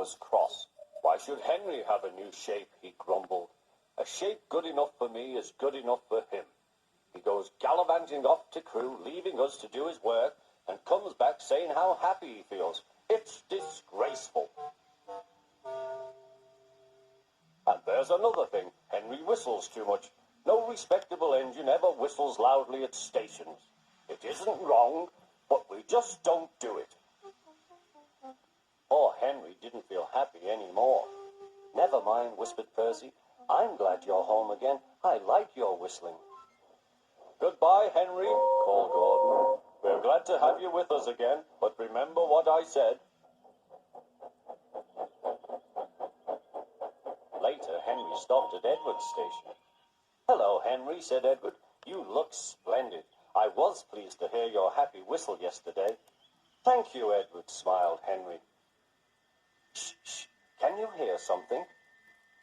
was cross. Why should Henry have a new shape, he grumbled. A shape good enough for me is good enough for him. He goes gallivanting off to Crewe, leaving us to do his work, and comes back saying how happy he feels. It's disgraceful. And there's another thing. Henry whistles too much. No respectable engine ever whistles loudly at stations. It isn't wrong, but we just don't do it. Poor Henry didn't feel happy anymore. Never mind, whispered Percy. I'm glad you're home again. I like your whistling. Goodbye, Henry, called Gordon. We're glad to have you with us again, but remember what I said. Later, Henry stopped at Edward's station. Hello, Henry, said Edward. You look splendid. I was pleased to hear your happy whistle yesterday. Thank you, Edward, smiled Henry. Shh, shh. Can you hear something?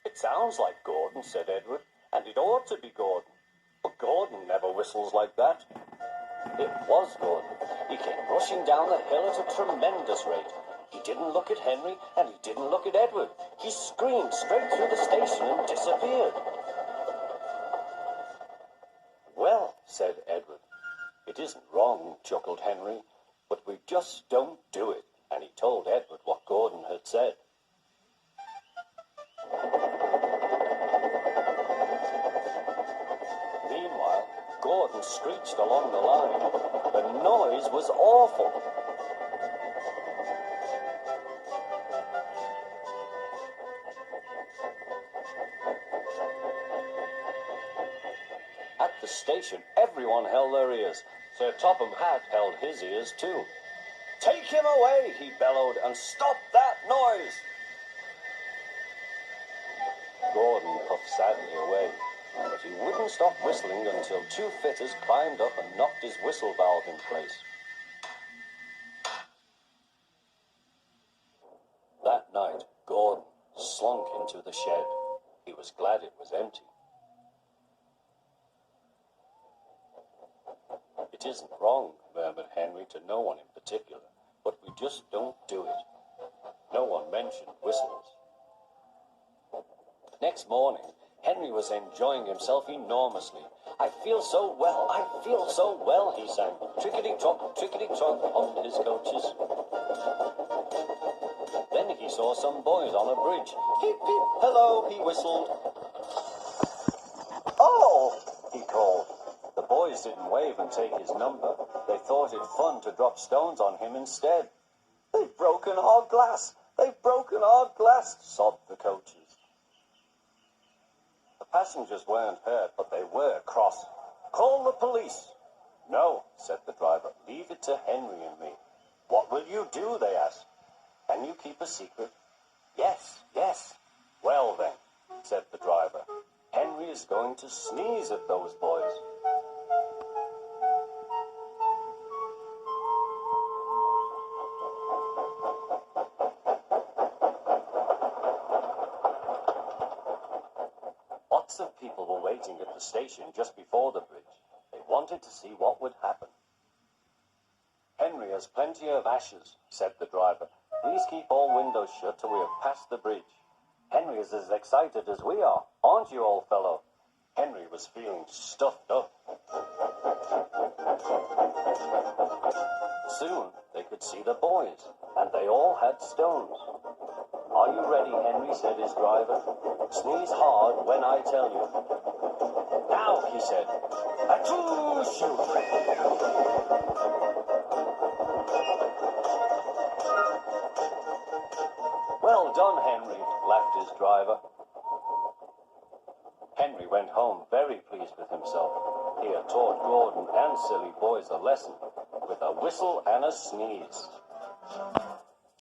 It sounds like Gordon, said Edward, and it ought to be Gordon. But Gordon never whistles like that. It was Gordon. He came rushing down the hill at a tremendous rate. He didn't look at Henry, and he didn't look at Edward. He screamed straight through the station and disappeared. Well, said Edward. It isn't wrong, chuckled Henry, but we just don't do it. And he told Edward what Gordon had said. Meanwhile, Gordon screeched along the line. The noise was awful. At the station, everyone held their ears. Sir Topham Hatt held his ears too. Take him away, he bellowed, and stop that noise! Gordon puffed sadly away, but he wouldn't stop whistling until two fitters climbed up and knocked his whistle valve in place. That night, Gordon slunk into the shed. He was glad it was empty. It isn't wrong, murmured Henry to no one in particular, but we just don't do it. No one mentioned whistles. Next morning, Henry was enjoying himself enormously. I feel so well, he sang. Trickety-trock, hummed his coaches. Then he saw some boys on a bridge. Peep, peep, hello, he whistled. Oh, he called. The boys didn't wave and take his number. They thought it fun to drop stones on him instead. They've broken our glass! They've broken our glass! Sobbed the coaches. The passengers weren't hurt, but they were cross. Call the police! No, said the driver. Leave it to Henry and me. What will you do, they asked. Can you keep a secret? Yes, yes. Well then, said the driver. Henry is going to sneeze at those boys. Lots of people were waiting at the station just before the bridge. They wanted to see what would happen. Henry has plenty of ashes, said the driver. Please keep all windows shut till we have passed the bridge. Henry is as excited as we are, aren't you, old fellow? Henry was feeling stuffed up. Soon they could see the boys, and they all had stones. Are you ready, Henry, said his driver. Sneeze hard when I tell you. Now, he said. Achoo, shoot! Well done, Henry, laughed his driver. Henry went home very pleased with himself. He had taught Gordon and silly boys a lesson with a whistle and a sneeze.